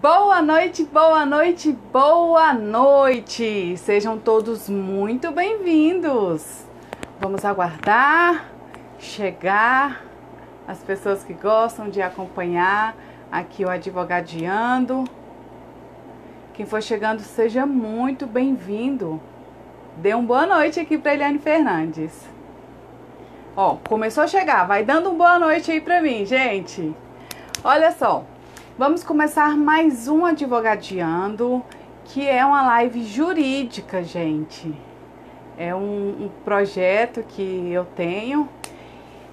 Boa noite, boa noite, boa noite! Sejam todos muito bem-vindos! Vamos aguardar chegar as pessoas que gostam de acompanhar aqui o Advogadiando. Quem for chegando, seja muito bem-vindo. Dê uma boa noite aqui para Eliane Fernandes. Ó, começou a chegar, vai dando uma boa noite aí para mim, gente. Olha só. Vamos começar mais um Advogadiando, que é uma live jurídica, gente. É um projeto que eu tenho.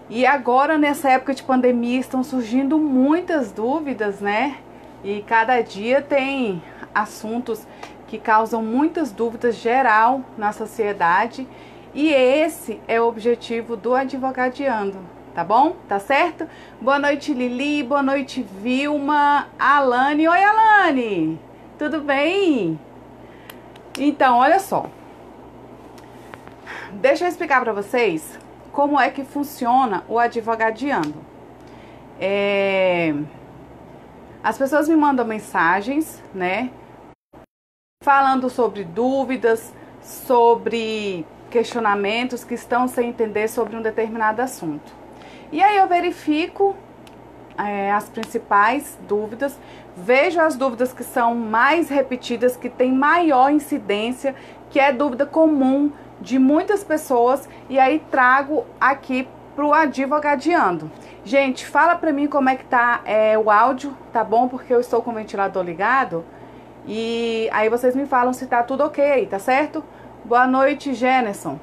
E agora, nessa época de pandemia, estão surgindo muitas dúvidas, né? E cada dia tem assuntos que causam muitas dúvidas geral na sociedade. E esse é o objetivo do Advogadiando. Tá bom? Tá certo? Boa noite, Lili. Boa noite, Vilma. Alane. Oi, Alane. Tudo bem? Então, olha só. Deixa eu explicar para vocês como é que funciona o Advogadiando. As pessoas me mandam mensagens, né? Falando sobre dúvidas, sobre questionamentos que estão sem entender sobre um determinado assunto. E aí eu verifico as principais dúvidas, vejo as dúvidas que são mais repetidas, que têm maior incidência, que é dúvida comum de muitas pessoas, e aí trago aqui pro Advogadiando. Gente, fala pra mim como é que tá o áudio, tá bom? Porque eu estou com o ventilador ligado, e aí vocês me falam se tá tudo ok aí, tá certo? Boa noite, Jenison.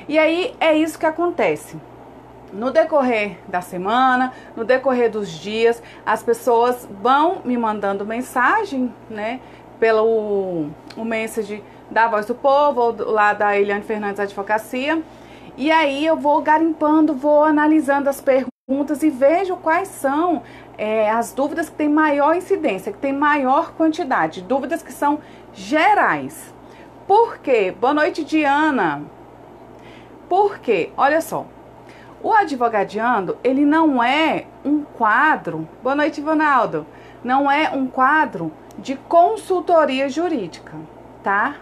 E aí é isso que acontece. No decorrer da semana, no decorrer dos dias, as pessoas vão me mandando mensagem, né? Pelo o message da Voz do Povo, ou lá da Eliane Fernandes Advocacia. E aí eu vou garimpando, vou analisando as perguntas e vejo quais são as dúvidas que têm maior incidência, que têm maior quantidade. Dúvidas que são gerais. Por quê? Boa noite, Diana. Por quê? Olha só. O Advogadiando, ele não é um quadro, boa noite, Ronaldo, não é um quadro de consultoria jurídica, tá?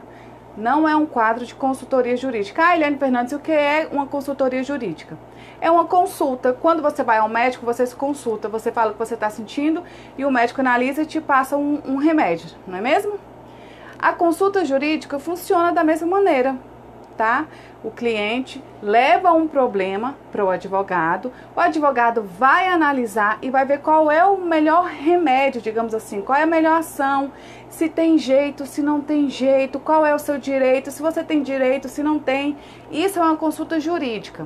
Não é um quadro de consultoria jurídica. Ah, Eliane Fernandes, o que é uma consultoria jurídica? É uma consulta. Quando você vai ao médico, você se consulta, você fala o que você está sentindo e o médico analisa e te passa um remédio, não é mesmo? A consulta jurídica funciona da mesma maneira, tá? O cliente leva um problema para o advogado vai analisar e vai ver qual é o melhor remédio, digamos assim, qual é a melhor ação, se tem jeito, se não tem jeito, qual é o seu direito, se você tem direito, se não tem. Isso é uma consulta jurídica.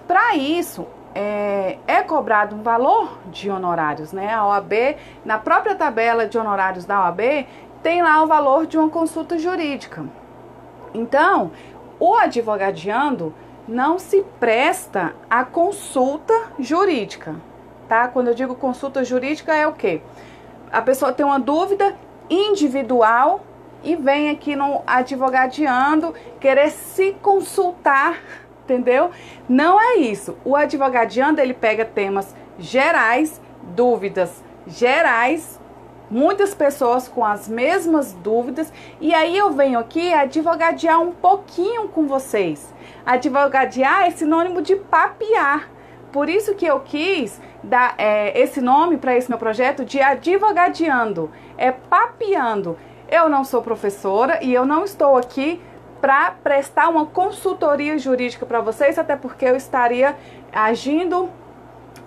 Para isso, é cobrado um valor de honorários, né? A OAB, na própria tabela de honorários da OAB, tem lá o valor de uma consulta jurídica. Então, o Advogadiando não se presta à consulta jurídica, tá? Quando eu digo consulta jurídica é o quê? A pessoa tem uma dúvida individual e vem aqui no Advogadiando querer se consultar, entendeu? Não é isso. O Advogadiando, ele pega temas gerais, dúvidas gerais, muitas pessoas com as mesmas dúvidas, e aí eu venho aqui advogadiar um pouquinho com vocês. Advogadiar é sinônimo de papear, por isso que eu quis dar esse nome para esse meu projeto de Advogadiando, é papeando. Eu não sou professora e eu não estou aqui para prestar uma consultoria jurídica para vocês, até porque eu estaria agindo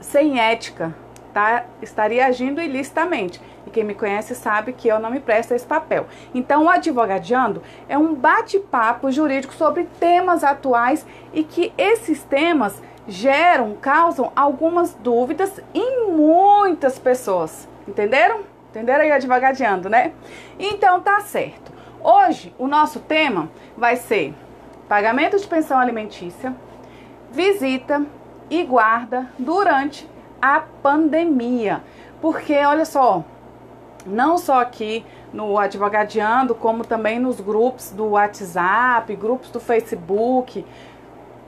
sem ética, tá? Estaria agindo ilicitamente. E quem me conhece sabe que eu não me presto a esse papel. Então, o Advogadiando é um bate-papo jurídico sobre temas atuais e que esses temas causam algumas dúvidas em muitas pessoas. Entenderam? Entenderam aí, Advogadiando, né? Então, tá certo. Hoje, o nosso tema vai ser pagamento de pensão alimentícia, visita e guarda durante a pandemia. Porque, olha só, não só aqui no Advogadiando, como também nos grupos do WhatsApp, grupos do Facebook,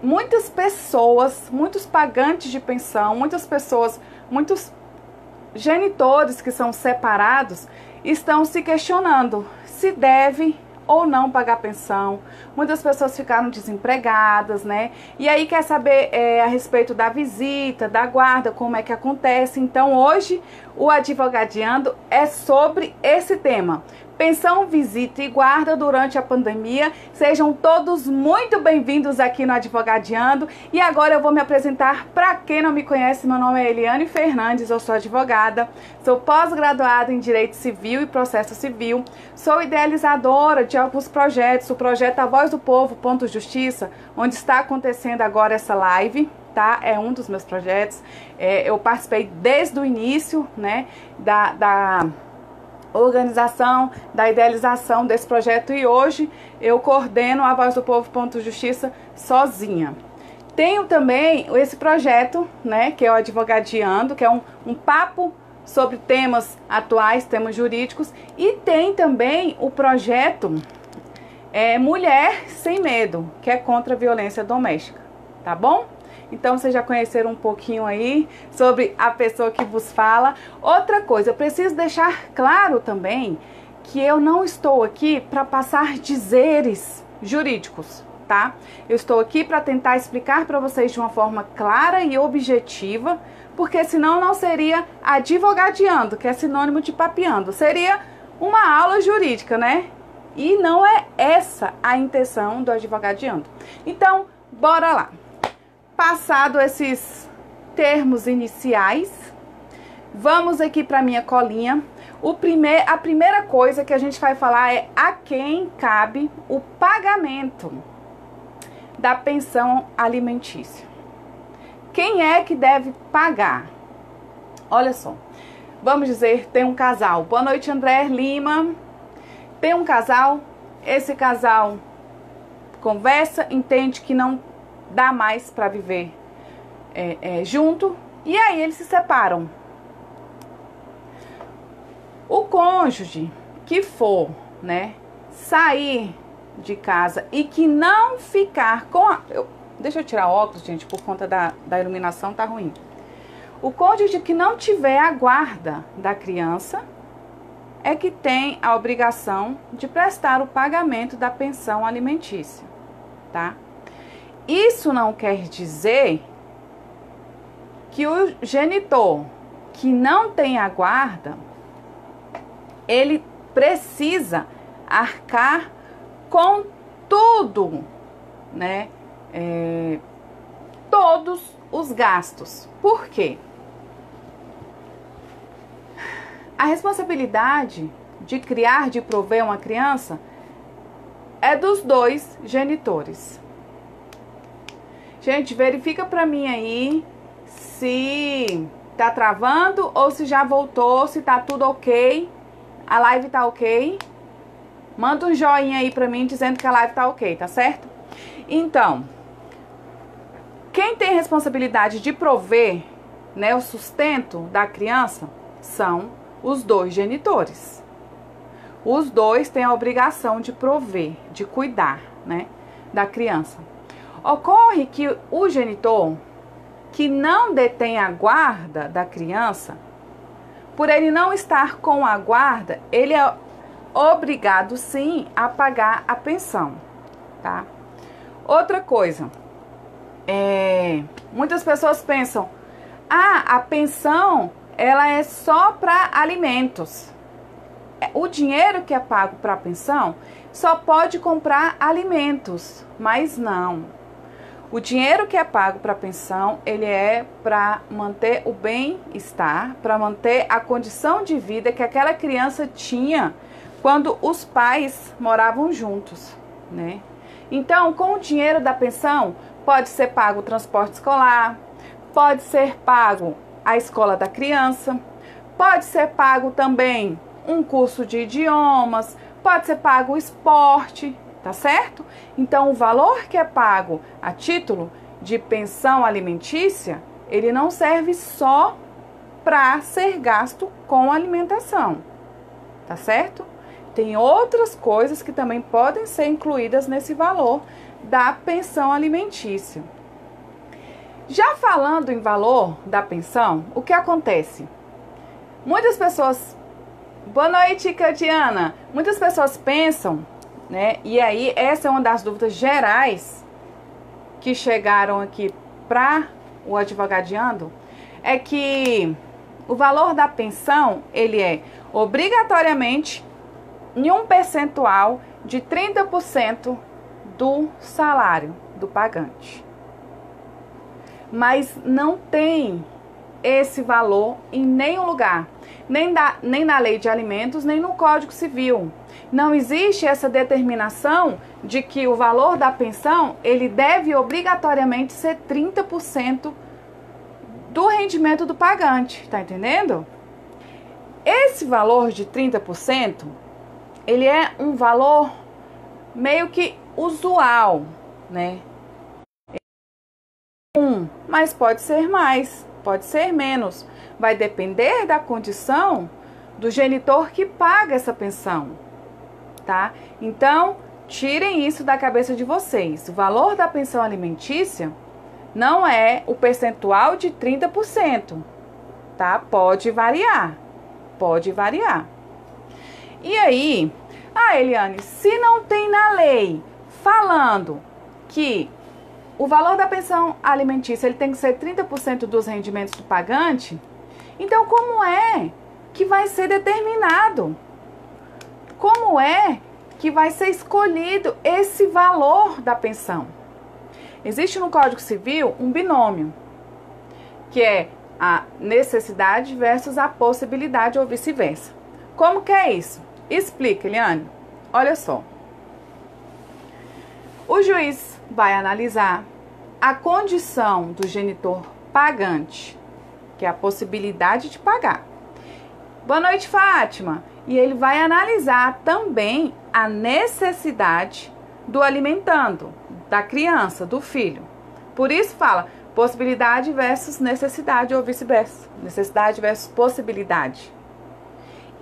muitas pessoas, muitos pagantes de pensão, muitas pessoas, muitos genitores que são separados, estão se questionando se deve ou não pagar pensão. Muitas pessoas ficaram desempregadas, né? E aí quer saber a respeito da visita, da guarda, como é que acontece. Então hoje o Advogadiando é sobre esse tema. Pensão, visita e guarda durante a pandemia. Sejam todos muito bem-vindos aqui no Advogadiando. E agora eu vou me apresentar. Para quem não me conhece, meu nome é Eliane Fernandes, eu sou advogada, sou pós-graduada em Direito Civil e Processo Civil, sou idealizadora de alguns projetos, o projeto A Voz do Povo, Ponto Justiça, onde está acontecendo agora essa live, tá? É um dos meus projetos. Eu participei desde o início, né, da organização, da idealização desse projeto e hoje eu coordeno a Voz do Povo Ponto Justiça sozinha. Tenho também esse projeto, né, que é o Advogadiando, que é um papo sobre temas atuais, temas jurídicos, e tem também o projeto Mulher Sem Medo, que é contra a violência doméstica, tá bom? Então, vocês já conheceram um pouquinho aí sobre a pessoa que vos fala. Outra coisa, eu preciso deixar claro também que eu não estou aqui para passar dizeres jurídicos, tá? Eu estou aqui para tentar explicar para vocês de uma forma clara e objetiva, porque senão não seria advogadiando, que é sinônimo de papeando. Seria uma aula jurídica, né? E não é essa a intenção do Advogadiando. Então, bora lá. Passado esses termos iniciais, vamos aqui para minha colinha. A primeira coisa que a gente vai falar é a quem cabe o pagamento da pensão alimentícia. Quem é que deve pagar? Olha só, vamos dizer, tem um casal. Boa noite, André Lima. Tem um casal, esse casal conversa, entende que não dá mais para viver junto, e aí eles se separam. O cônjuge que for, né, sair de casa e que não ficar com deixa eu tirar o óculos, gente, por conta da iluminação tá ruim. O cônjuge que não tiver a guarda da criança é que tem a obrigação de prestar o pagamento da pensão alimentícia, tá? Isso não quer dizer que o genitor que não tem a guarda, ele precisa arcar com tudo, né? Todos os gastos. Por quê? A responsabilidade de criar, de prover uma criança é dos dois genitores. Gente, verifica pra mim aí se tá travando ou se já voltou, se tá tudo ok. A live tá ok. Manda um joinha aí pra mim dizendo que a live tá ok, tá certo? Então, quem tem responsabilidade de prover, né, o sustento da criança são os dois genitores. Os dois têm a obrigação de prover, de cuidar, né, da criança. Ocorre que o genitor que não detém a guarda da criança, por ele não estar com a guarda, ele é obrigado sim a pagar a pensão, tá? Outra coisa, muitas pessoas pensam, a pensão ela é só para alimentos. O dinheiro que é pago para a pensão só pode comprar alimentos, mas não. O dinheiro que é pago para a pensão, ele é para manter o bem-estar, para manter a condição de vida que aquela criança tinha quando os pais moravam juntos, né? Então, com o dinheiro da pensão, pode ser pago o transporte escolar, pode ser pago a escola da criança, pode ser pago também um curso de idiomas, pode ser pago o esporte, tá certo? Então, o valor que é pago a título de pensão alimentícia, ele não serve só para ser gasto com alimentação, tá certo? Tem outras coisas que também podem ser incluídas nesse valor da pensão alimentícia. Já falando em valor da pensão, o que acontece? Muitas pessoas Boa noite, Catiana. Muitas pessoas pensam, né? E aí, essa é uma das dúvidas gerais que chegaram aqui para o Advogadiando, é que o valor da pensão, ele é obrigatoriamente em um percentual de 30% do salário do pagante. Mas não tem esse valor em nenhum lugar, nem na lei de alimentos, nem no Código Civil. Não existe essa determinação de que o valor da pensão, ele deve obrigatoriamente ser 30% do rendimento do pagante, tá entendendo? Esse valor de 30%, ele é um valor meio que usual, né? Mas pode ser mais, pode ser menos. Vai depender da condição do genitor que paga essa pensão, tá? Então, tirem isso da cabeça de vocês. O valor da pensão alimentícia não é o percentual de 30%, tá? Pode variar, pode variar. E aí, Eliane, se não tem na lei falando que o valor da pensão alimentícia ele tem que ser 30% dos rendimentos do pagante, então como é que vai ser determinado? Como é que vai ser escolhido esse valor da pensão? Existe no Código Civil um binômio, que é a necessidade versus a possibilidade ou vice-versa. Como que é isso? Explica, Eliane. Olha só. O juiz vai analisar a condição do genitor pagante, que é a possibilidade de pagar. Boa noite, Fátima. E ele vai analisar também a necessidade do alimentando, da criança, do filho. Por isso fala possibilidade versus necessidade ou vice-versa. Necessidade versus possibilidade.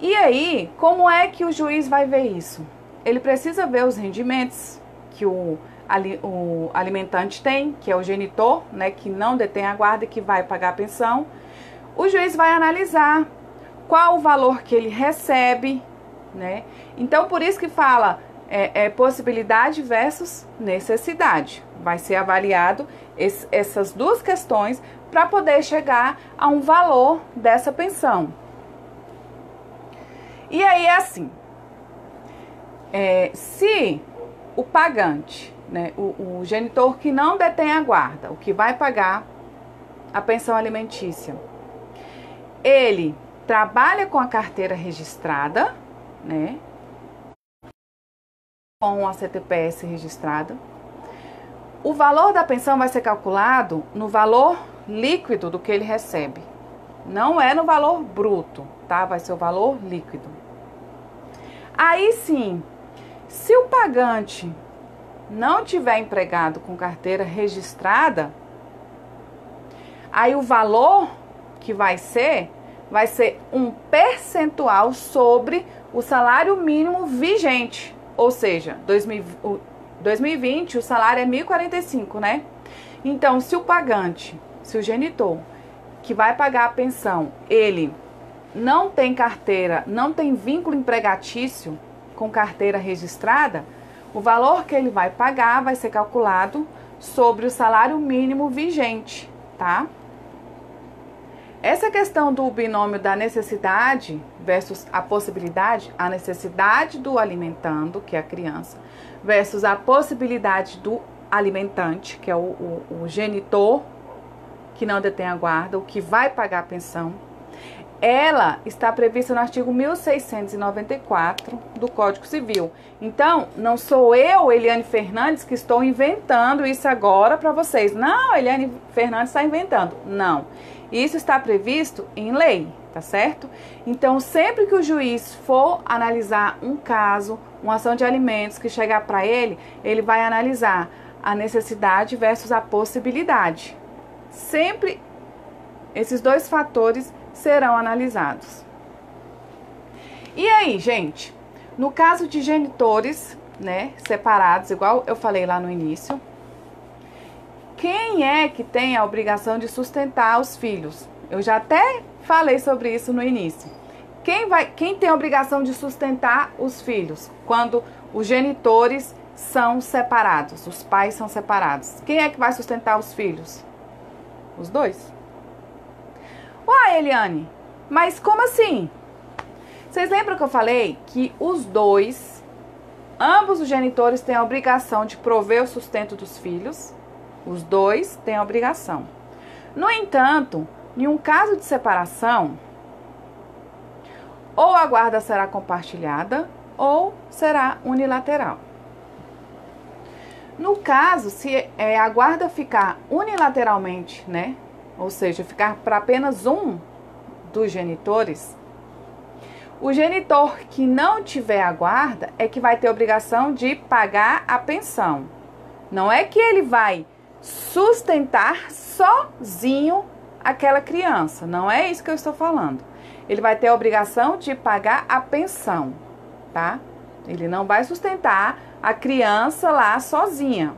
E aí, como é que o juiz vai ver isso? Ele precisa ver os rendimentos que o alimentante tem, que é o genitor, né, que não detém a guarda e que vai pagar a pensão. O juiz vai analisar qual o valor que ele recebe, né? Então, por isso que fala possibilidade versus necessidade. Vai ser avaliado essas duas questões para poder chegar a um valor dessa pensão. E aí é assim, se o pagante, né, o genitor que não detém a guarda, o que vai pagar a pensão alimentícia, ele trabalha com a carteira registrada, né, com a CTPS registrada, o valor da pensão vai ser calculado no valor líquido do que ele recebe. Não é no valor bruto, tá? Vai ser o valor líquido. Aí sim, se o pagante não tiver empregado com carteira registrada, aí o valor que vai ser um percentual sobre o salário mínimo vigente. Ou seja, 2020 o salário é 1.045, né? Então, se o pagante, se o genitor que vai pagar a pensão, ele não tem carteira, não tem vínculo empregatício com carteira registrada, o valor que ele vai pagar vai ser calculado sobre o salário mínimo vigente, tá? Essa questão do binômio da necessidade versus a possibilidade, a necessidade do alimentando, que é a criança, versus a possibilidade do alimentante, que é o genitor que não detém a guarda, o que vai pagar a pensão, ela está prevista no artigo 1694 do Código Civil. Então, não sou eu, Eliane Fernandes, que estou inventando isso agora para vocês. Não, Eliane Fernandes está inventando. Não. Isso está previsto em lei, tá certo? Então, sempre que o juiz for analisar um caso, uma ação de alimentos que chegar para ele, ele vai analisar a necessidade versus a possibilidade. Sempre esses dois fatores serão analisados. E aí, gente, no caso de genitores, né, separados, igual eu falei lá no início, quem é que tem a obrigação de sustentar os filhos? Eu já até falei sobre isso no início. Quem tem a obrigação de sustentar os filhos quando os genitores são separados, os pais são separados? Quem é que vai sustentar os filhos? Os dois. Uai, Eliane, mas como assim? Vocês lembram que eu falei que os dois, ambos os genitores têm a obrigação de prover o sustento dos filhos? Os dois têm a obrigação. No entanto, em um caso de separação, ou a guarda será compartilhada ou será unilateral. No caso, se a guarda ficar unilateralmente, né? Ou seja, ficar para apenas um dos genitores, o genitor que não tiver a guarda é que vai ter obrigação de pagar a pensão. Não é que ele vai sustentar sozinho aquela criança. Não é isso que eu estou falando. Ele vai ter a obrigação de pagar a pensão, tá? Ele não vai sustentar a criança lá sozinha.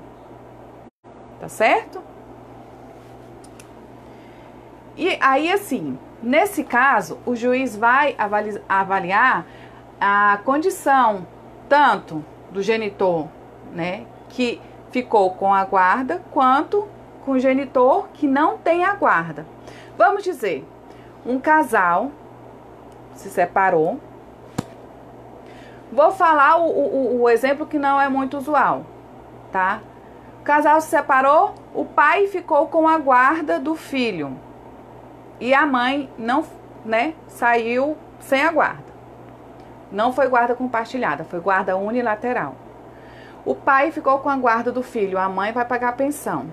Tá certo? E aí, assim, nesse caso, o juiz vai avaliar a condição tanto do genitor, né, que ficou com a guarda, quanto com o genitor que não tem a guarda. Vamos dizer, um casal se separou. Vou falar o exemplo que não é muito usual, tá? O casal se separou, o pai ficou com a guarda do filho. E a mãe não, né, saiu sem a guarda. Não foi guarda compartilhada, foi guarda unilateral. O pai ficou com a guarda do filho, a mãe vai pagar a pensão.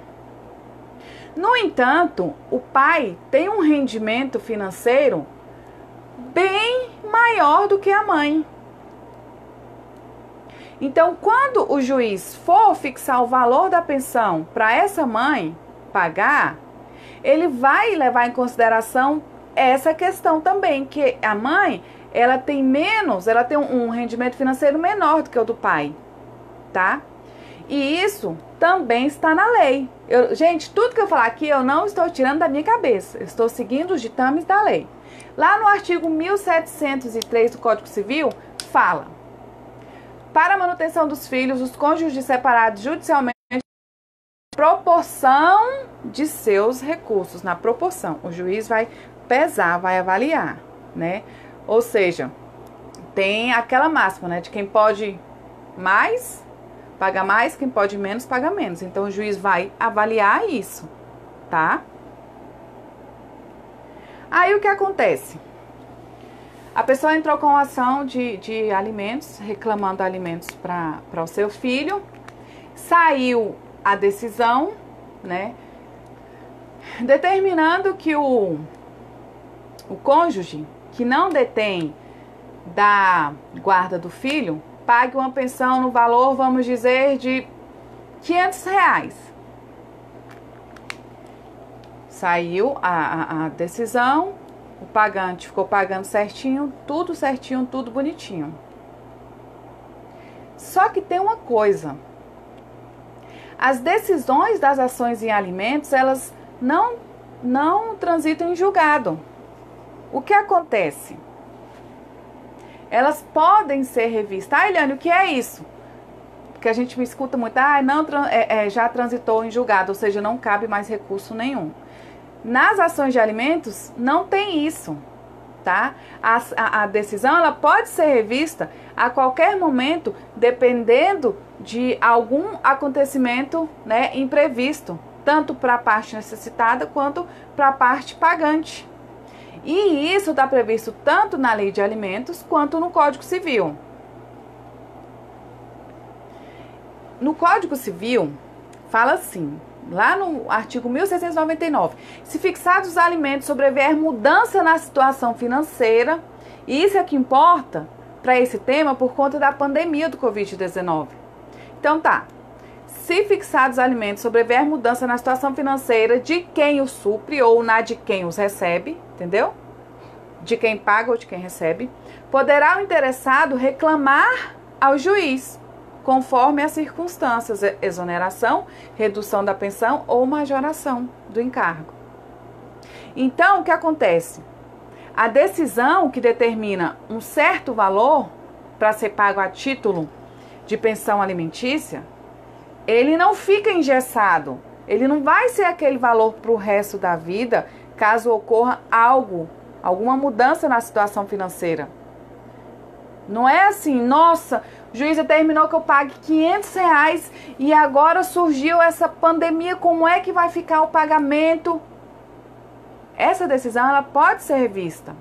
No entanto, o pai tem um rendimento financeiro bem maior do que a mãe. Então, quando o juiz for fixar o valor da pensão para essa mãe pagar, ele vai levar em consideração essa questão também, que a mãe, ela tem um rendimento financeiro menor do que o do pai, tá? E isso também está na lei. Gente, tudo que eu falar aqui eu não estou tirando da minha cabeça, eu estou seguindo os ditames da lei. Lá no artigo 1703 do Código Civil, fala: para a manutenção dos filhos, os cônjuges separados judicialmente, proporção de seus recursos, na proporção. O juiz vai pesar, vai avaliar, né? Ou seja, tem aquela máxima, né? De quem pode mais, paga mais, quem pode menos, paga menos. Então, o juiz vai avaliar isso, tá? Aí, o que acontece? A pessoa entrou com ação de alimentos, reclamando alimentos para o seu filho. Saiu a decisão, né, determinando que o cônjuge que não detém da guarda do filho pague uma pensão no valor, vamos dizer, de R$500. Saiu a decisão, o pagante ficou pagando certinho, tudo bonitinho. Só que tem uma coisa: as decisões das ações em alimentos, elas não transitam em julgado. O que acontece? Elas podem ser revistas. Ah, Eliane, o que é isso? Porque a gente me escuta muito, já transitou em julgado, ou seja, não cabe mais recurso nenhum. Nas ações de alimentos, não tem isso, tá? A decisão, ela pode ser revista a qualquer momento, dependendo de algum acontecimento, né, imprevisto, tanto para a parte necessitada quanto para a parte pagante. E isso está previsto tanto na Lei de Alimentos quanto no Código Civil. No Código Civil, fala assim, lá no artigo 1699, se fixados os alimentos sobrevier mudança na situação financeira, e isso é que importa para esse tema por conta da pandemia do Covid-19. Então tá, se fixados os alimentos sobrevier mudança na situação financeira de quem os supre ou na de quem os recebe, entendeu? De quem paga ou de quem recebe, poderá o interessado reclamar ao juiz, conforme as circunstâncias, exoneração, redução da pensão ou majoração do encargo. Então, o que acontece? A decisão que determina um certo valor para ser pago a título de pensão alimentícia, ele não fica engessado. Ele não vai ser aquele valor para o resto da vida, caso ocorra alguma mudança na situação financeira. Não é assim, nossa, o juiz determinou que eu pague R$500 e agora surgiu essa pandemia, como é que vai ficar o pagamento? Essa decisão, ela pode ser revista.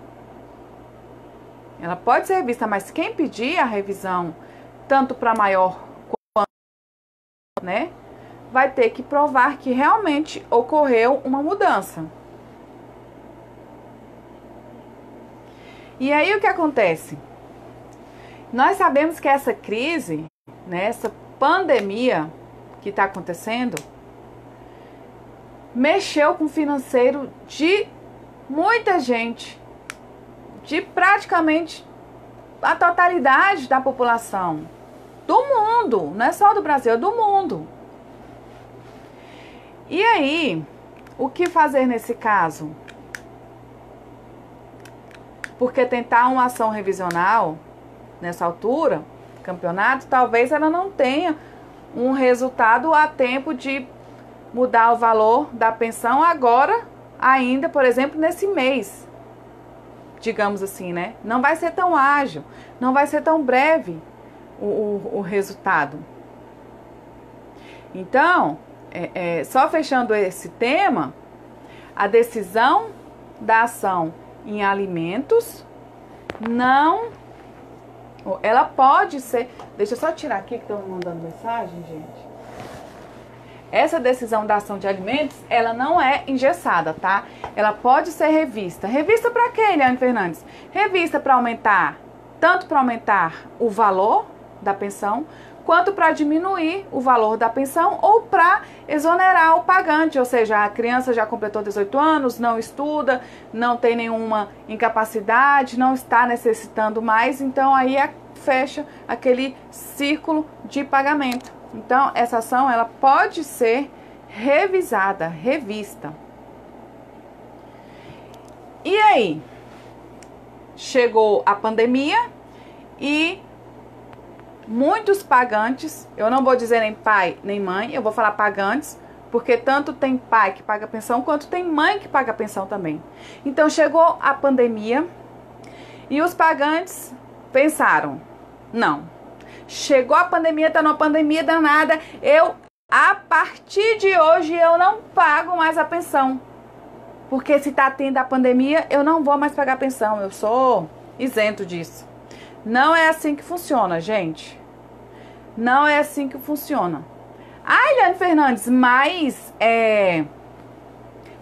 Ela pode ser revista, mas quem pedir a revisão, tanto para maior quanto, né, vai ter que provar que realmente ocorreu uma mudança. E aí o que acontece? Nós sabemos que essa crise, né, essa pandemia que está acontecendo, mexeu com o financeiro de muita gente, de praticamente a totalidade da população, do mundo, não é só do Brasil, é do mundo. E aí, o que fazer nesse caso? Porque tentar uma ação revisional nessa altura, campeonato, talvez ela não tenha um resultado a tempo de mudar o valor da pensão agora, ainda, por exemplo, nesse mês. Digamos assim, né? Não vai ser tão ágil, não vai ser tão breve o resultado. Então, só fechando esse tema, a decisão da ação em alimentos ela pode ser... Deixa eu só tirar aqui que estão mandando mensagem, gente. Essa decisão da ação de alimentos, ela não é engessada, tá? Ela pode ser revista. Revista para quê, Eliane Fernandes? Revista para aumentar, tanto para aumentar o valor da pensão, quanto para diminuir o valor da pensão ou para exonerar o pagante, ou seja, a criança já completou 18 anos, não estuda, não tem nenhuma incapacidade, não está necessitando mais, então aí fecha aquele círculo de pagamento. Então, essa ação ela pode ser revisada, revista. E aí? Chegou a pandemia e muitos pagantes, eu não vou dizer nem pai nem mãe, eu vou falar pagantes, porque tanto tem pai que paga pensão, quanto tem mãe que paga pensão também. Então chegou a pandemia e os pagantes pensaram, não, chegou a pandemia, tá numa pandemia danada, a partir de hoje eu não pago mais a pensão. Porque se tá tendo a pandemia, eu não vou mais pagar pensão, eu sou isento disso. Não é assim que funciona, gente. Não é assim que funciona. Ah, Eliane Fernandes, mas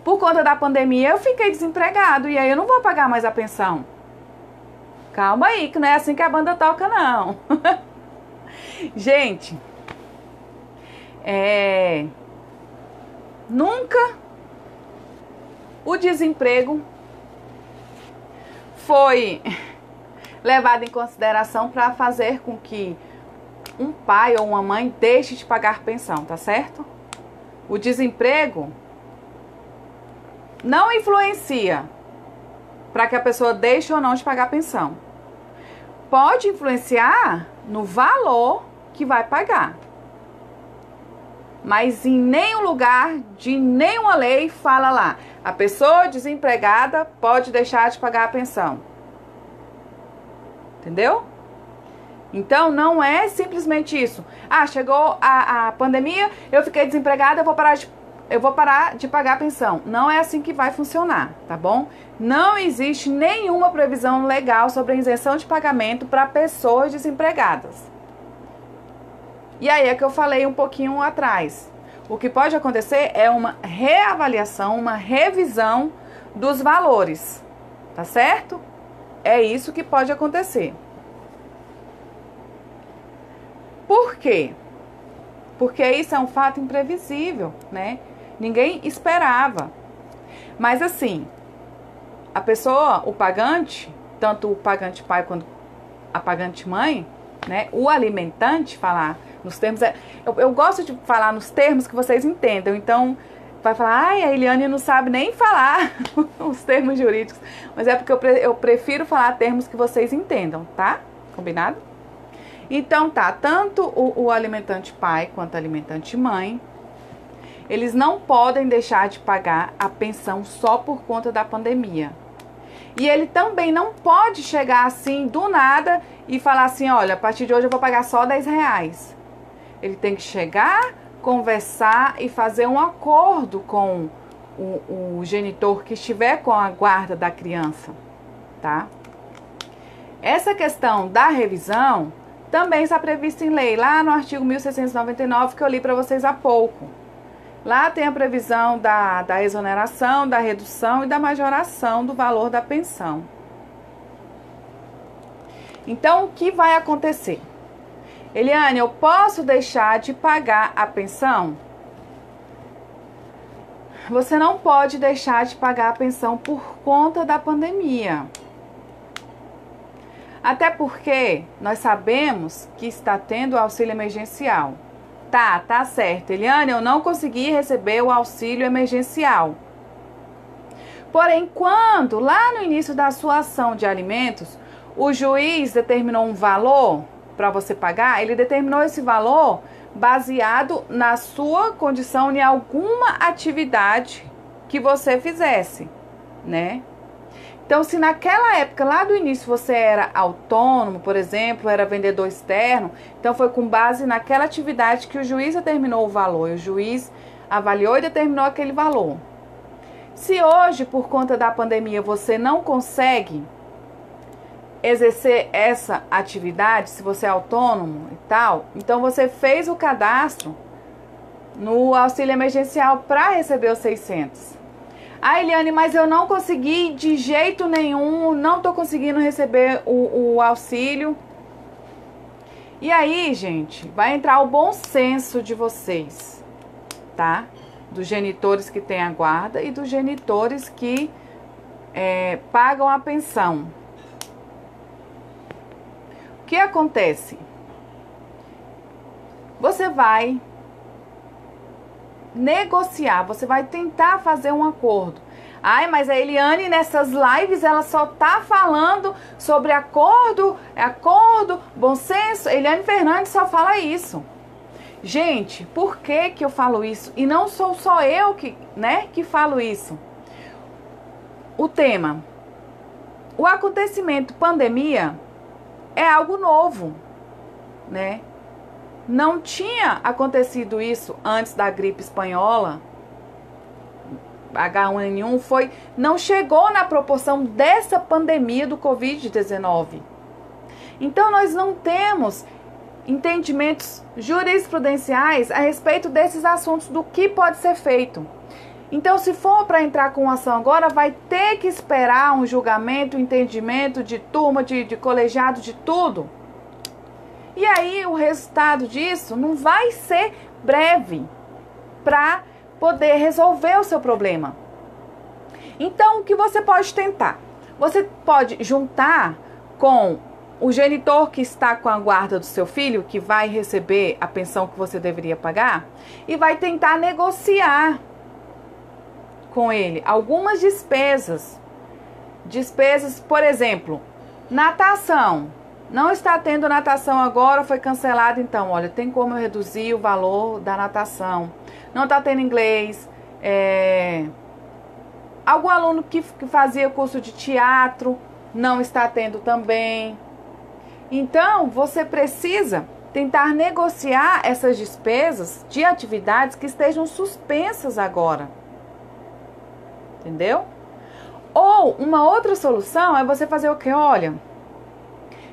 por conta da pandemia eu fiquei desempregado e aí eu não vou pagar mais a pensão. Calma aí, que não é assim que a banda toca, não. Gente, nunca o desemprego foi levado em consideração para fazer com que um pai ou uma mãe deixe de pagar pensão, tá certo? O desemprego não influencia para que a pessoa deixe ou não de pagar pensão. Pode influenciar no valor que vai pagar. Mas em nenhum lugar de nenhuma lei fala lá, a pessoa desempregada pode deixar de pagar a pensão. Entendeu? Então, não é simplesmente isso. Ah, chegou a pandemia, eu fiquei desempregada, eu vou parar de pagar a pensão. Não é assim que vai funcionar, tá bom? Não existe nenhuma previsão legal sobre a isenção de pagamento para pessoas desempregadas. E aí é que eu falei um pouquinho atrás. O que pode acontecer é uma reavaliação, uma revisão dos valores, tá certo? É isso que pode acontecer. Por quê? Porque isso é um fato imprevisível, né? Ninguém esperava. Mas assim, a pessoa, o pagante, tanto o pagante pai quanto a pagante mãe, né? O alimentante, falar nos termos... Eu gosto de falar nos termos que vocês entendam. Então, vai falar, ai, a Eliane não sabe nem falar os termos jurídicos, mas é porque eu prefiro falar termos que vocês entendam, tá? Combinado? Então tá, tanto o alimentante pai quanto a alimentante mãe, eles não podem deixar de pagar a pensão só por conta da pandemia. E ele também não pode chegar assim do nada e falar assim, olha, a partir de hoje eu vou pagar só R$10. Ele tem que chegar, conversar e fazer um acordo com o genitor que estiver com a guarda da criança, tá? Essa questão da revisão também está prevista em lei, lá no artigo 1699 que eu li para vocês há pouco. Lá tem a previsão da exoneração, da redução e da majoração do valor da pensão. Então, o que vai acontecer? Eliane, eu posso deixar de pagar a pensão? Você não pode deixar de pagar a pensão por conta da pandemia. Até porque nós sabemos que está tendo auxílio emergencial. Tá certo. Eliane, eu não consegui receber o auxílio emergencial. Porém, quando lá no início da sua ação de alimentos, o juiz determinou um valor para você pagar, ele determinou esse valor baseado na sua condição em alguma atividade que você fizesse, né? Então, se naquela época, lá do início, você era autônomo, por exemplo, era vendedor externo, então foi com base naquela atividade que o juiz determinou o valor, e o juiz avaliou e determinou aquele valor. Se hoje, por conta da pandemia, você não consegue exercer essa atividade, se você é autônomo e tal, então você fez o cadastro no auxílio emergencial para receber os 600. Ah, Eliane, mas eu não consegui de jeito nenhum, não tô conseguindo receber o auxílio. E aí, gente, vai entrar o bom senso de vocês, tá? Dos genitores que têm a guarda e dos genitores que pagam a pensão. O que acontece? Você vai negociar, você vai tentar fazer um acordo. Ai, mas a Eliane nessas lives ela só tá falando sobre acordo, bom senso. Eliane Fernandes só fala isso. Gente, por que eu falo isso? E não sou só eu que falo isso. O tema, o acontecimento pandemia é algo novo, né? Não tinha acontecido isso antes da gripe espanhola. H1N1 não chegou na proporção dessa pandemia do Covid-19. Então, nós não temos entendimentos jurisprudenciais a respeito desses assuntos, do que pode ser feito. Então, se for para entrar com ação agora, vai ter que esperar um julgamento, um entendimento de turma, de colegiado, de tudo. E aí o resultado disso não vai ser breve para poder resolver o seu problema. Então, o que você pode tentar? Você pode juntar com o genitor que está com a guarda do seu filho, que vai receber a pensão que você deveria pagar, e vai tentar negociar com ele algumas despesas. Despesas, por exemplo, natação. Não está tendo natação agora, foi cancelado, então, olha, tem como eu reduzir o valor da natação. Não está tendo inglês. Algum aluno que fazia curso de teatro não está tendo também. Então, você precisa tentar negociar essas despesas de atividades que estejam suspensas agora. Entendeu? Ou uma outra solução é você fazer o quê? Olha,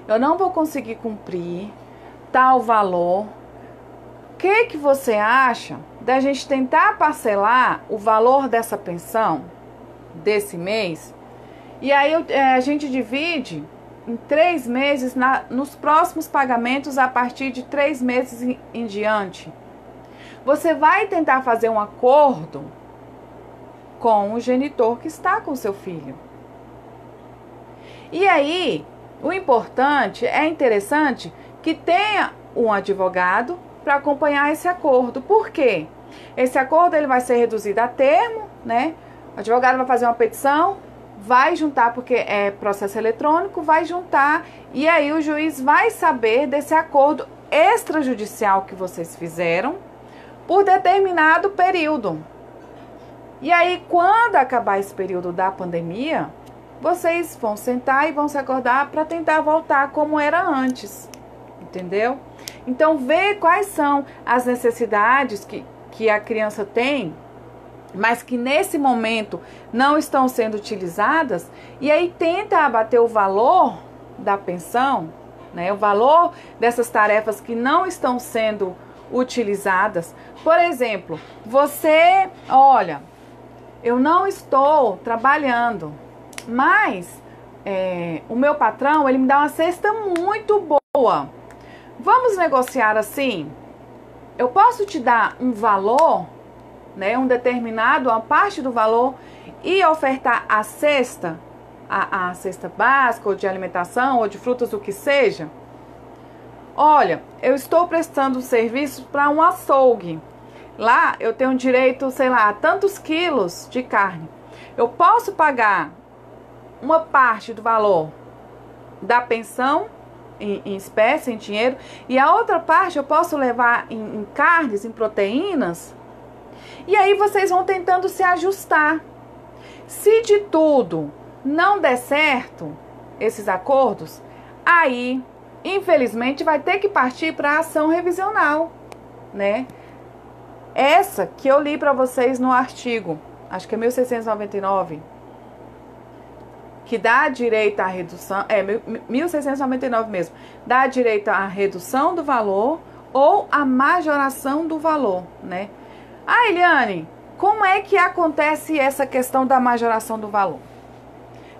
eu não vou conseguir cumprir tal valor. O que você acha da gente tentar parcelar o valor dessa pensão desse mês? E aí a gente divide em 3 meses nos próximos pagamentos a partir de 3 meses em diante. Você vai tentar fazer um acordo com o genitor que está com seu filho. E aí, o importante, interessante que tenha um advogado para acompanhar esse acordo. Por quê? Esse acordo ele vai ser reduzido a termo, né? O advogado vai fazer uma petição, vai juntar, porque é processo eletrônico, vai juntar, e aí o juiz vai saber desse acordo extrajudicial que vocês fizeram por determinado período. E aí, quando acabar esse período da pandemia, vocês vão sentar e vão se acordar para tentar voltar como era antes, entendeu? Então, vê quais são as necessidades que a criança tem, mas que nesse momento não estão sendo utilizadas, e aí tenta abater o valor da pensão, né? O valor dessas tarefas que não estão sendo utilizadas. Por exemplo, você, olha, eu não estou trabalhando, mas o meu patrão, ele me dá uma cesta muito boa. Vamos negociar assim? Eu posso te dar um valor, né, um determinado, uma parte do valor, e ofertar a cesta, a cesta básica, ou de alimentação, ou de frutas, o que seja. Olha, eu estou prestando serviço para um açougue. Lá eu tenho direito, sei lá, a tantos quilos de carne. Eu posso pagar uma parte do valor da pensão em espécie, em dinheiro, e a outra parte eu posso levar em carnes, em proteínas. E aí vocês vão tentando se ajustar. Se de tudo não der certo esses acordos, aí, infelizmente, vai ter que partir para a ação revisional, né? Essa que eu li para vocês no artigo, acho que é 1699, que dá direito à redução, 1699 mesmo, dá direito à redução do valor ou à majoração do valor, né? Ah, Eliane, como é que acontece essa questão da majoração do valor?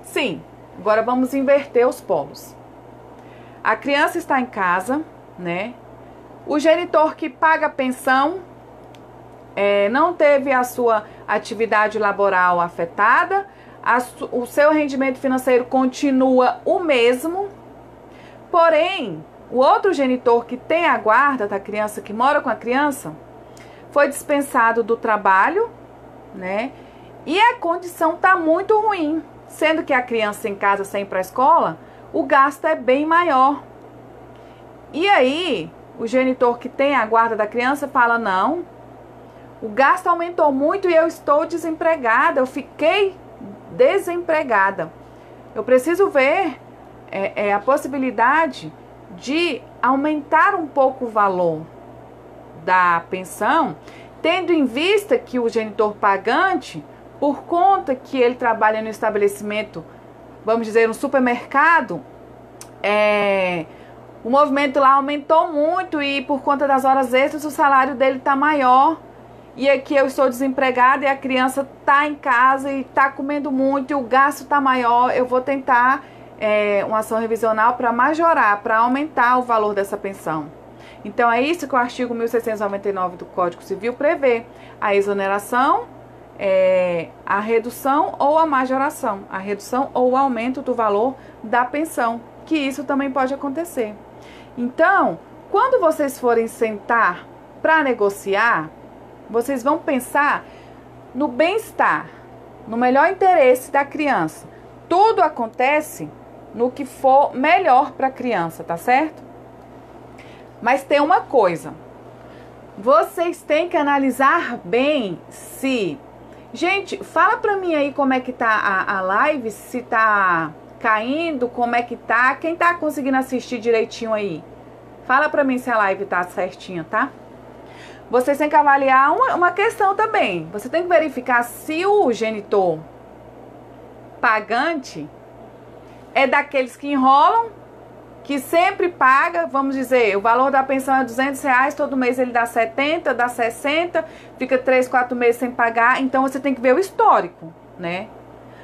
Sim, agora vamos inverter os polos. A criança está em casa, né? O genitor que paga a pensão não teve a sua atividade laboral afetada, o seu rendimento financeiro continua o mesmo, porém, o outro genitor que tem a guarda da criança, que mora com a criança, foi dispensado do trabalho, né? E a condição está muito ruim, sendo que a criança em casa sem ir para a escola, o gasto é bem maior. E aí, o genitor que tem a guarda da criança fala, não, o gasto aumentou muito e eu estou desempregada, eu fiquei desempregada. Eu preciso ver a possibilidade de aumentar um pouco o valor da pensão, tendo em vista que o genitor pagante, por conta que ele trabalha no estabelecimento, vamos dizer, no supermercado, o movimento lá aumentou muito e por conta das horas extras o salário dele está maior. E aqui eu estou desempregada e a criança está em casa e está comendo muito e o gasto está maior. Eu vou tentar uma ação revisional para majorar, para aumentar o valor dessa pensão. Então é isso que o artigo 1699 do Código Civil prevê. A exoneração, a redução ou a majoração. A redução ou o aumento do valor da pensão. Que isso também pode acontecer. Então, quando vocês forem sentar para negociar, vocês vão pensar no bem-estar, no melhor interesse da criança. Tudo acontece no que for melhor para a criança, tá certo? Mas tem uma coisa. Vocês têm que analisar bem se... Gente, fala pra mim aí como é que tá a live, se tá caindo, como é que tá. Quem tá conseguindo assistir direitinho aí? Fala pra mim se a live tá certinha, tá? Vocês têm que avaliar uma questão também. Você tem que verificar se o genitor pagante é daqueles que enrolam, que sempre paga, vamos dizer, o valor da pensão é R$200, todo mês ele dá 70, dá 60, fica 3, 4 meses sem pagar. Então você tem que ver o histórico, né?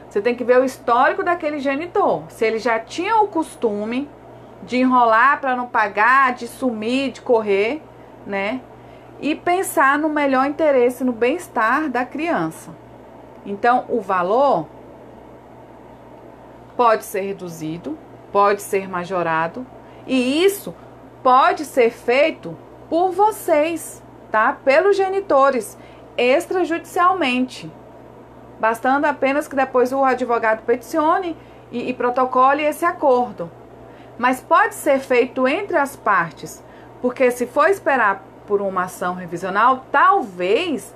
Você tem que ver o histórico daquele genitor. Se ele já tinha o costume de enrolar para não pagar, de sumir, de correr, né? E pensar no melhor interesse, no bem-estar da criança. Então, o valor pode ser reduzido, pode ser majorado, e isso pode ser feito por vocês, tá? Pelos genitores, extrajudicialmente. Bastando apenas que depois o advogado peticione e protocole esse acordo. Mas pode ser feito entre as partes, porque se for esperar por uma ação revisional, talvez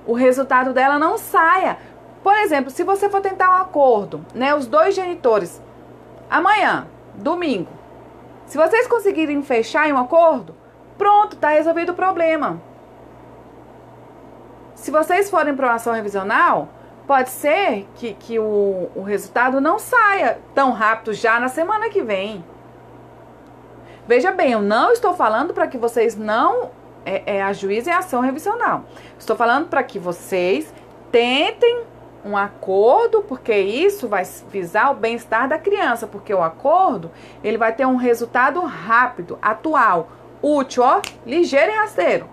o resultado dela não saia. Por exemplo, se você for tentar um acordo, né, os dois genitores, amanhã, domingo, se vocês conseguirem fechar em um acordo, pronto, está resolvido o problema. Se vocês forem para uma ação revisional, pode ser que o resultado não saia tão rápido já na semana que vem. Veja bem, eu não estou falando para que vocês não ajuizem a ação revisional. Estou falando para que vocês tentem um acordo, porque isso vai visar o bem-estar da criança, porque o acordo, ele vai ter um resultado rápido, atual, útil, ó, ligeiro e rasteiro.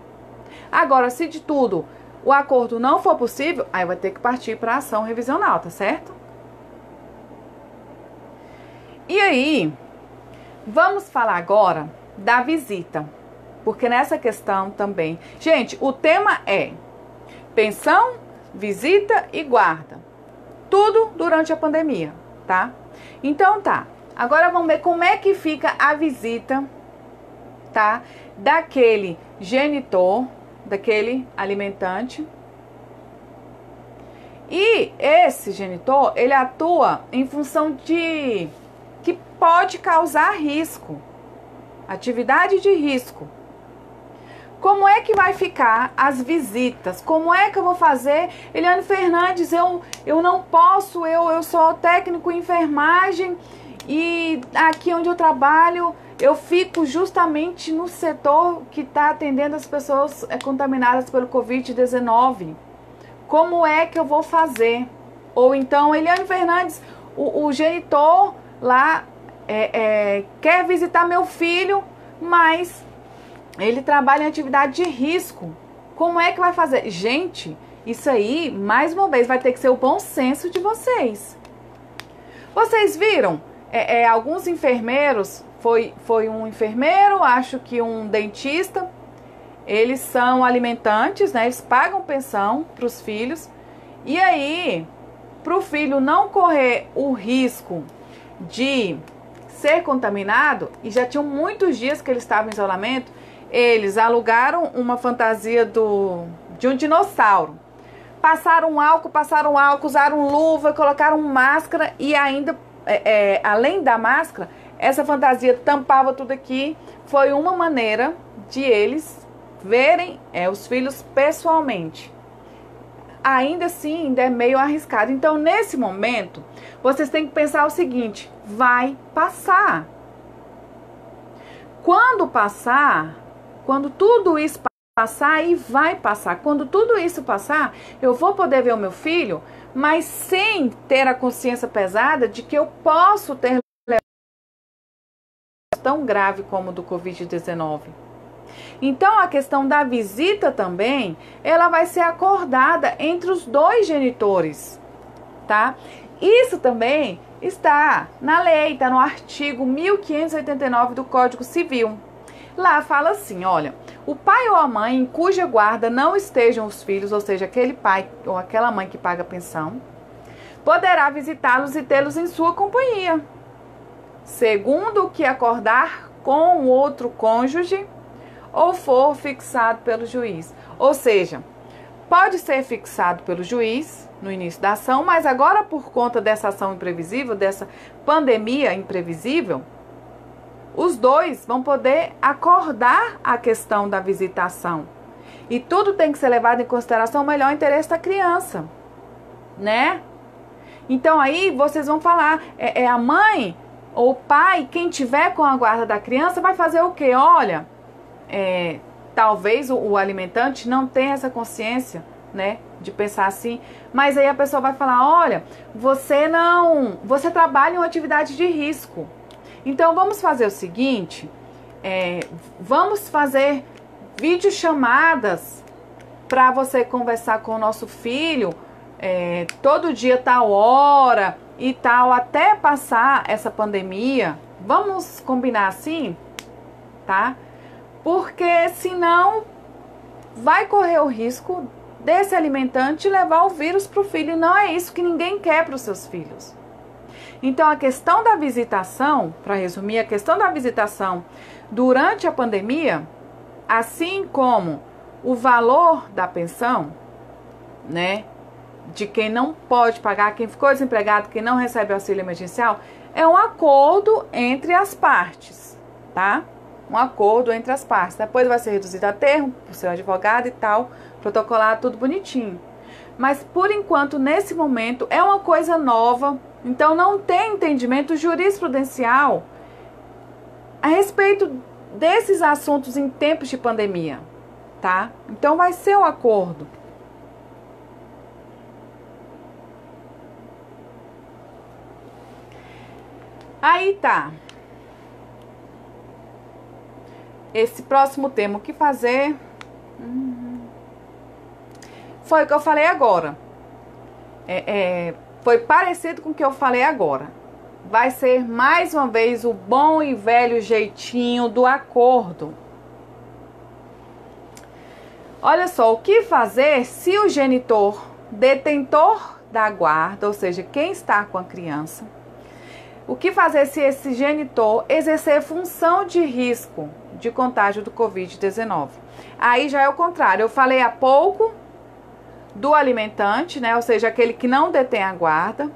Agora, se de tudo o acordo não for possível, aí vai ter que partir para a ação revisional, tá certo? E aí, vamos falar agora da visita, porque nessa questão também... Gente, o tema é pensão, visita e guarda. Tudo durante a pandemia, tá? Então tá, agora vamos ver como é que fica a visita, tá? Daquele genitor, daquele alimentante. E esse genitor, ele atua em função de que pode causar risco, atividade de risco. Como é que vai ficar as visitas? Como é que eu vou fazer? Eliane Fernandes, eu não posso, eu sou técnico em enfermagem e aqui onde eu trabalho, eu fico justamente no setor que está atendendo as pessoas contaminadas pelo Covid-19. Como é que eu vou fazer? Ou então, Eliane Fernandes, o genitor lá quer visitar meu filho, mas ele trabalha em atividade de risco. Como é que vai fazer? Gente, isso aí, mais uma vez, vai ter que ser o bom senso de vocês. Vocês viram? Alguns enfermeiros, foi um enfermeiro, acho que um dentista, eles são alimentantes, né? Eles pagam pensão para os filhos. E aí, para o filho não correr o risco de ser contaminado, e já tinham muitos dias que ele estava em isolamento, eles alugaram uma fantasia de um dinossauro. Passaram álcool, usaram luva, colocaram máscara e ainda, além da máscara, essa fantasia tampava tudo aqui. Foi uma maneira de eles verem os filhos pessoalmente. Ainda assim, ainda é meio arriscado. Então, nesse momento, vocês têm que pensar o seguinte: vai passar. Quando passar, quando tudo isso passar, e vai passar. Quando tudo isso passar, eu vou poder ver o meu filho, mas sem ter a consciência pesada de que eu posso ter tão grave como o do Covid-19. Então, a questão da visita também, ela vai ser acordada entre os dois genitores, tá? Isso também está na lei, está no artigo 1589 do Código Civil. Lá fala assim, olha, o pai ou a mãe em cuja guarda não estejam os filhos, ou seja, aquele pai ou aquela mãe que paga pensão, poderá visitá-los e tê-los em sua companhia, segundo o que acordar com o outro cônjuge ou for fixado pelo juiz. Ou seja, pode ser fixado pelo juiz no início da ação, mas agora por conta dessa ação imprevisível, dessa pandemia imprevisível, os dois vão poder acordar a questão da visitação. E tudo tem que ser levado em consideração o melhor interesse da criança, né? Então aí vocês vão falar, a mãe ou o pai, quem tiver com a guarda da criança, vai fazer o quê? Olha, talvez o alimentante não tenha essa consciência, né, de pensar assim, mas aí a pessoa vai falar, olha, você trabalha em uma atividade de risco. Então, vamos fazer o seguinte, vamos fazer videochamadas para você conversar com o nosso filho todo dia, tal hora e tal, até passar essa pandemia. Vamos combinar assim, tá? Porque senão vai correr o risco desse alimentante levar o vírus para o filho. E não é isso que ninguém quer para os seus filhos. Então, a questão da visitação, para resumir, a questão da visitação durante a pandemia, assim como o valor da pensão, né, de quem não pode pagar, quem ficou desempregado, quem não recebe auxílio emergencial, é um acordo entre as partes, tá? Um acordo entre as partes. Depois vai ser reduzido a termo por seu advogado e tal, protocolar tudo bonitinho. Mas, por enquanto, nesse momento, é uma coisa nova. Então, não tem entendimento jurisprudencial a respeito desses assuntos em tempos de pandemia, tá? Então, vai ser um acordo. Aí tá. Esse próximo tema, o que fazer? Foi o que eu falei agora. Foi parecido com o que eu falei agora. Vai ser mais uma vez o bom e velho jeitinho do acordo. Olha só, o que fazer se o genitor, detentor da guarda, ou seja, quem está com a criança, o que fazer se esse genitor exercer função de risco de contágio do Covid-19? Aí já é o contrário. Eu falei há pouco do alimentante, né? Ou seja, aquele que não detém a guarda.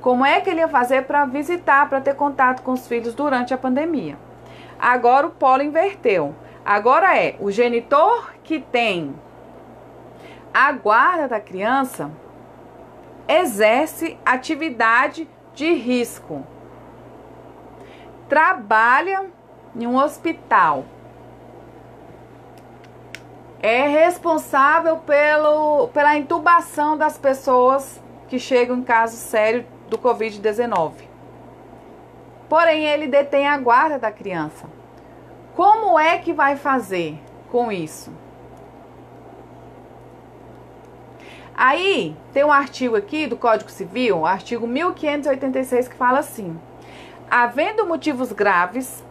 Como é que ele ia fazer para visitar, para ter contato com os filhos durante a pandemia? Agora o polo inverteu. Agora é o genitor que tem a guarda da criança exerce atividade de risco. Trabalha em um hospital. É responsável pela intubação das pessoas que chegam em caso sério do Covid-19. Porém, ele detém a guarda da criança. Como é que vai fazer com isso? Aí, tem um artigo aqui do Código Civil, o artigo 1586, que fala assim: havendo motivos graves,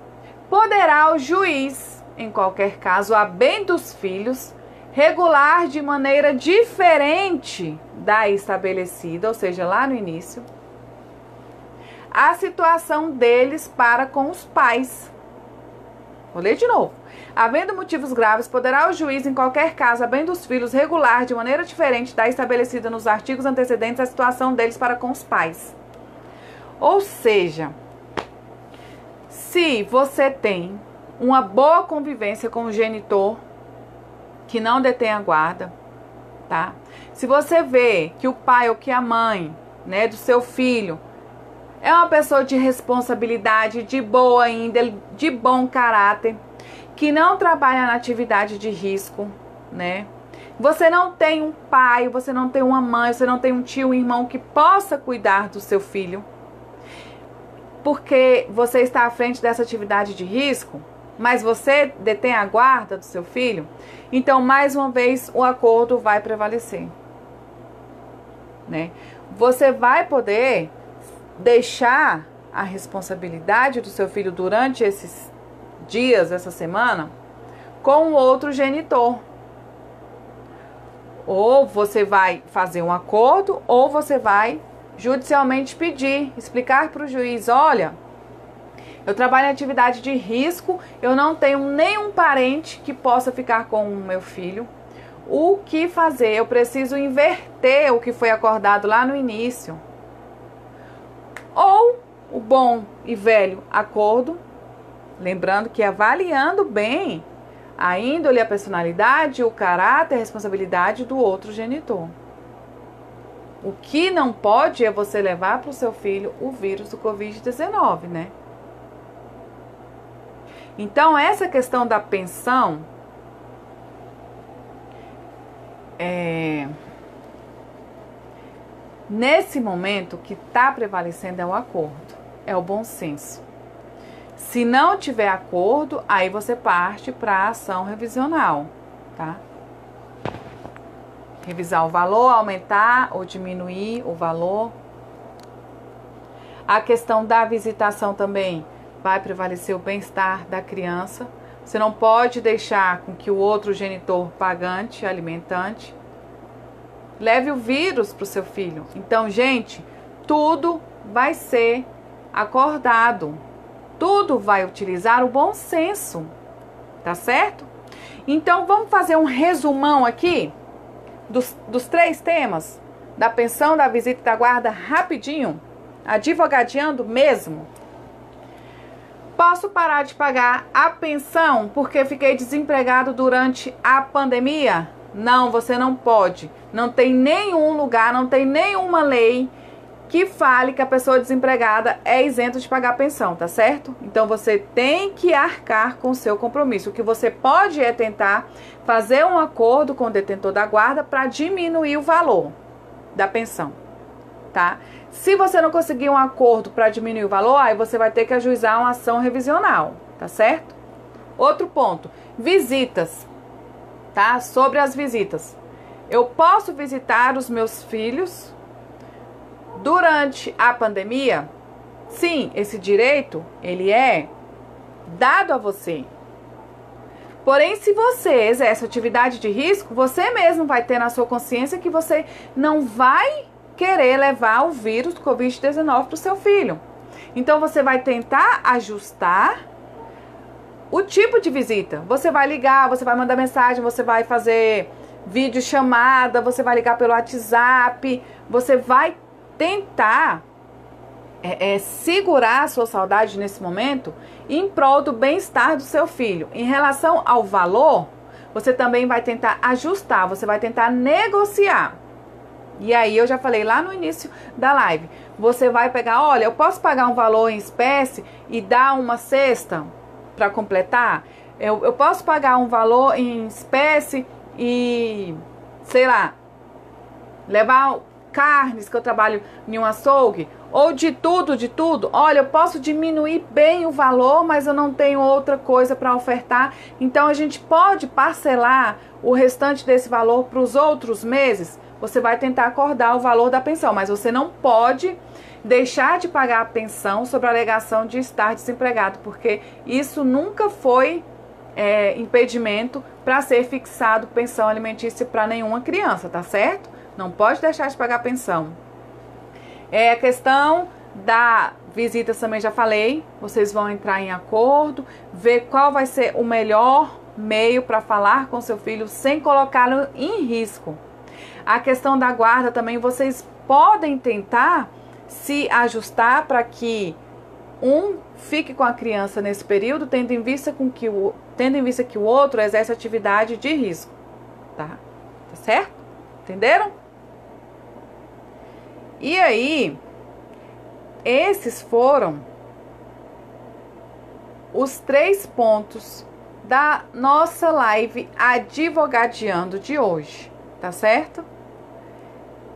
poderá o juiz, em qualquer caso, a bem dos filhos, regular de maneira diferente da estabelecida, ou seja, lá no início, a situação deles para com os pais. Vou ler de novo. Havendo motivos graves, poderá o juiz, em qualquer caso, a bem dos filhos, regular de maneira diferente da estabelecida nos artigos antecedentes a situação deles para com os pais. Ou seja, se você tem uma boa convivência com o genitor que não detém a guarda, tá? Se você vê que o pai ou que a mãe, né, do seu filho é uma pessoa de responsabilidade, de boa índole, de bom caráter, que não trabalha na atividade de risco, né? Você não tem um pai, você não tem uma mãe, você não tem um tio, um irmão que possa cuidar do seu filho, porque você está à frente dessa atividade de risco, mas você detém a guarda do seu filho, então, mais uma vez, o acordo vai prevalecer, né? Você vai poder deixar a responsabilidade do seu filho durante esses dias, essa semana, com o outro genitor. Ou você vai fazer um acordo, ou você vai judicialmente pedir, explicar para o juiz: olha, eu trabalho em atividade de risco, eu não tenho nenhum parente que possa ficar com o meu filho. O que fazer? Eu preciso inverter o que foi acordado lá no início. Ou o bom e velho acordo, lembrando que avaliando bem a índole, a personalidade, o caráter, a responsabilidade do outro genitor. O que não pode é você levar para o seu filho o vírus do Covid-19, né? Então, essa questão da pensão nesse momento, o que está prevalecendo é o acordo, é o bom senso. Se não tiver acordo, aí você parte para a ação revisional, tá? Revisar o valor, aumentar ou diminuir o valor. A questão da visitação também vai prevalecer o bem-estar da criança, Você não pode deixar com que o outro genitor pagante, alimentante, leve o vírus para o seu filho. Então, gente, tudo vai ser acordado. Tudo vai utilizar o bom senso. Tá certo? Então, vamos fazer um resumão aqui dos 3 temas. Da pensão, da visita e da guarda, rapidinho. Advogadeando mesmo. Posso parar de pagar a pensão porque fiquei desempregado durante a pandemia? Não, você não pode. Não tem nenhum lugar, não tem nenhuma lei que fale que a pessoa desempregada é isenta de pagar a pensão, tá certo? Então você tem que arcar com o seu compromisso. O que você pode é tentar fazer um acordo com o detentor da guarda para diminuir o valor da pensão, tá? Se você não conseguir um acordo para diminuir o valor, aí você vai ter que ajuizar uma ação revisional, tá certo? Outro ponto, visitas, tá? Sobre as visitas. Eu posso visitar os meus filhos durante a pandemia? Sim, esse direito, ele é dado a você. Porém, se você exerce atividade de risco, você mesmo vai ter na sua consciência que você não vai querer levar o vírus do Covid-19 para o seu filho. Então, você vai tentar ajustar o tipo de visita. Você vai ligar, você vai mandar mensagem, você vai fazer videochamada, você vai ligar pelo WhatsApp, você vai tentar segurar a sua saudade nesse momento em prol do bem-estar do seu filho. Em relação ao valor, você também vai tentar ajustar, você vai tentar negociar. E aí eu já falei lá no início da live, você vai pegar, olha, eu posso pagar um valor em espécie e dar uma cesta para completar? Eu posso pagar um valor em espécie e, sei lá, levar carnes, que eu trabalho em um açougue, ou de tudo, olha, eu posso diminuir bem o valor, mas eu não tenho outra coisa para ofertar, então a gente pode parcelar o restante desse valor para os outros meses. Você vai tentar acordar o valor da pensão, mas você não pode deixar de pagar a pensão sob a alegação de estar desempregado, porque isso nunca foi impedimento para ser fixado pensão alimentícia para nenhuma criança, tá certo? Não pode deixar de pagar a pensão. A questão da visita também já falei. Vocês vão entrar em acordo, ver qual vai ser o melhor meio para falar com seu filho sem colocá-lo em risco. A questão da guarda também, vocês podem tentar se ajustar para que um fique com a criança nesse período, tendo em vista que o outro exerce atividade de risco, tá certo? Entenderam? E aí, esses foram os 3 pontos da nossa live Advogadeando de hoje, tá certo?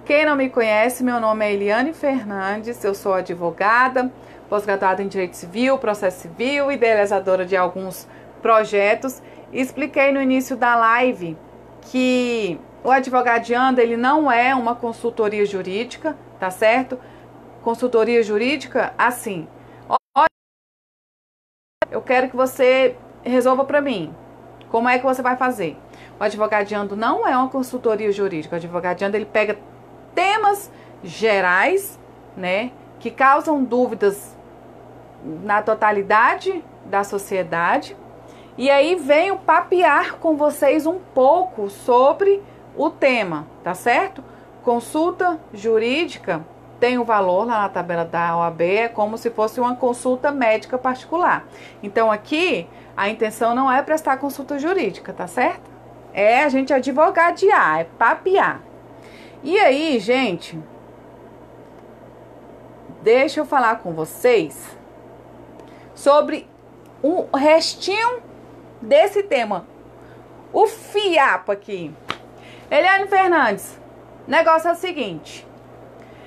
Quem não me conhece, meu nome é Eliane Fernandes, eu sou advogada, pós-graduada em Direito Civil, Processo Civil, idealizadora de alguns projetos. Expliquei no início da live que o Advogadeando, ele não é uma consultoria jurídica, tá certo? Consultoria jurídica, assim, olha, eu quero que você resolva para mim. Como é que você vai fazer? O Advogadeando não é uma consultoria jurídica. O Advogadeando, ele pega temas gerais, né, que causam dúvidas na totalidade da sociedade, e aí venho papear com vocês um pouco sobre o tema, tá certo? Consulta jurídica tem um valor lá na tabela da OAB, é como se fosse uma consulta médica particular. Então aqui a intenção não é prestar consulta jurídica, tá certo? É a gente advogadear, é papear. E aí, gente, deixa eu falar com vocês sobre o restinho desse tema. O fiapo aqui. Eliane Fernandes, negócio é o seguinte.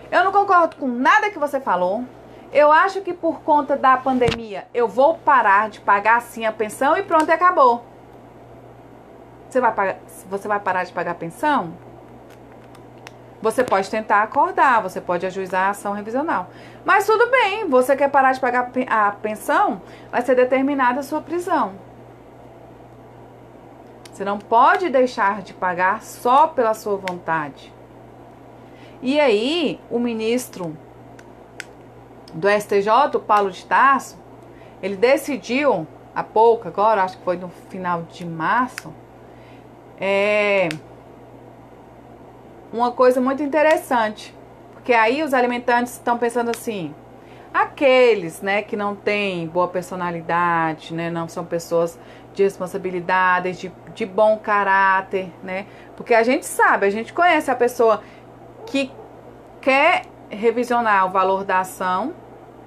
Eu não concordo com nada que você falou. Eu acho que por conta da pandemia eu vou parar de pagar sim a pensão e pronto, e acabou. Você vai parar de pagar a pensão? Você pode tentar acordar, você pode ajuizar a ação revisional. Mas tudo bem, você quer parar de pagar a pensão, vai ser determinada a sua prisão. Você não pode deixar de pagar só pela sua vontade. E aí, o ministro do STJ, o Paulo de Tarso, ele decidiu, há pouco agora, acho que foi no final de março, uma coisa muito interessante. Porque aí os alimentantes estão pensando assim, aqueles, né, que não têm boa personalidade, né, não são pessoas de responsabilidade, de bom caráter, né? Porque a gente sabe, a gente conhece a pessoa que quer revisionar o valor da ação,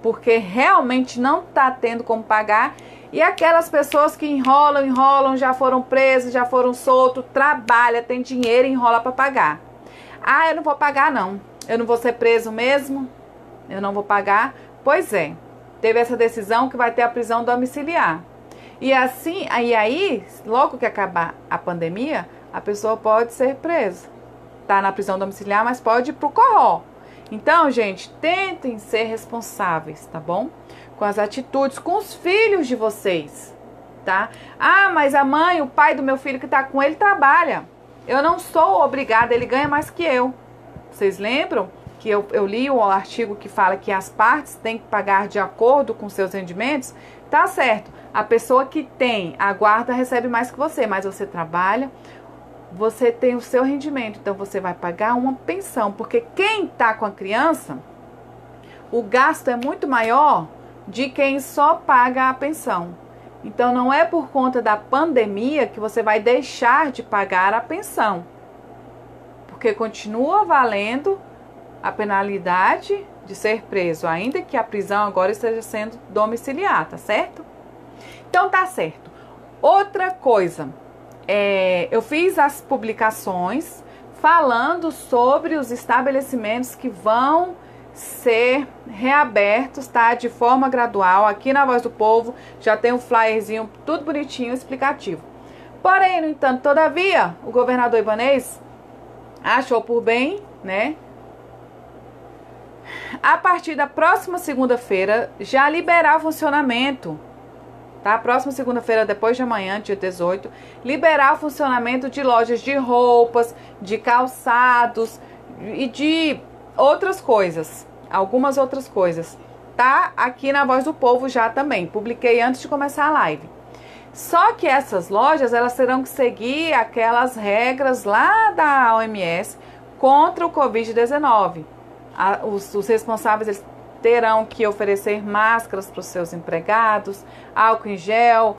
porque realmente não está tendo como pagar, e aquelas pessoas que enrolam, já foram presas, já foram soltos, trabalha, tem dinheiro e enrola para pagar. Ah, eu não vou pagar não, eu não vou ser preso mesmo, eu não vou pagar. Pois é, teve essa decisão que vai ter a prisão domiciliar. E assim, aí, logo que acabar a pandemia, a pessoa pode ser presa. Tá na prisão domiciliar, mas pode ir pro corró. Então, gente, tentem ser responsáveis, tá bom? Com as atitudes, com os filhos de vocês, tá? Ah, mas a mãe, o pai do meu filho que tá com ele trabalha. Eu não sou obrigada, ele ganha mais que eu. Vocês lembram que eu li o artigo que fala que as partes têm que pagar de acordo com seus rendimentos? Tá certo. A pessoa que tem a guarda recebe mais que você, mas você trabalha, você tem o seu rendimento, então você vai pagar uma pensão, porque quem tá com a criança, o gasto é muito maior de quem só paga a pensão. Então não é por conta da pandemia que você vai deixar de pagar a pensão, porque continua valendo a penalidade de ser preso, ainda que a prisão agora esteja sendo domiciliar, tá certo? Então tá certo. Outra coisa, eu fiz as publicações falando sobre os estabelecimentos que vão ser reabertos, tá? De forma gradual. Aqui na Voz do Povo já tem um flyerzinho tudo bonitinho, explicativo. Porém, no entanto, todavia, o governador Ibanez achou por bem, né, a partir da próxima segunda-feira já liberar o funcionamento, tá? Próxima segunda-feira, depois de amanhã, dia 18, liberar o funcionamento de lojas de roupas, de calçados e de outras coisas, algumas outras coisas, tá? Aqui na Voz do Povo já também, publiquei antes de começar a live. Só que essas lojas, elas terão que seguir aquelas regras lá da OMS contra o Covid-19. Os responsáveis, eles terão que oferecer máscaras para os seus empregados, álcool em gel,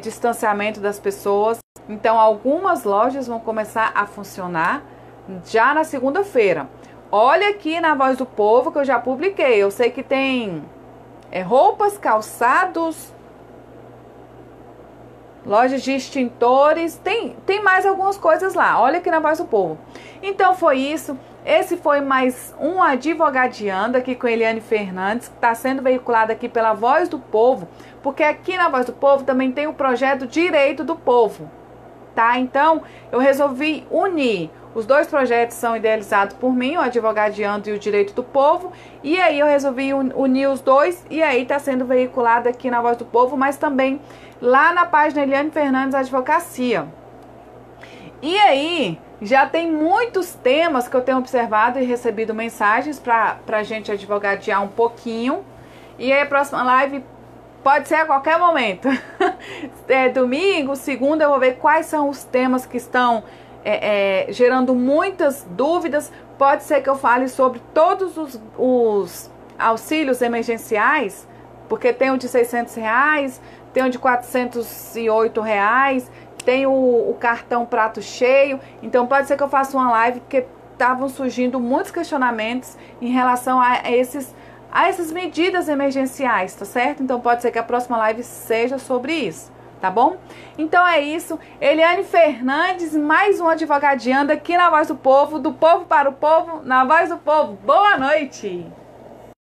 distanciamento das pessoas. Então, algumas lojas vão começar a funcionar já na segunda-feira. Olha aqui na Voz do Povo que eu já publiquei. Eu sei que tem roupas, calçados, lojas de extintores, tem mais algumas coisas lá. Olha aqui na Voz do Povo. Então foi isso. Esse foi mais um Advogadiando aqui com Eliane Fernandes, que está sendo veiculado aqui pela Voz do Povo, porque aqui na Voz do Povo também tem o projeto Direito do Povo, tá? Então, eu resolvi unir. Os dois projetos são idealizados por mim, o Advogadiando e o Direito do Povo, e aí eu resolvi unir os dois, e aí está sendo veiculado aqui na Voz do Povo, mas também lá na página Eliane Fernandes Advocacia. E aí, já tem muitos temas que eu tenho observado e recebido mensagens pra gente advogadear um pouquinho. E aí a próxima live pode ser a qualquer momento. Domingo, segunda, eu vou ver quais são os temas que estão gerando muitas dúvidas. Pode ser que eu fale sobre todos os auxílios emergenciais, porque tem o de R$600, tem o de R$408, tem o cartão prato cheio. Então pode ser que eu faça uma live, porque estavam surgindo muitos questionamentos em relação a essas medidas emergenciais, tá certo? Então pode ser que a próxima live seja sobre isso, tá bom? Então é isso. Eliane Fernandes, mais um Advogadiando aqui na Voz do Povo para o Povo, na Voz do Povo. Boa noite!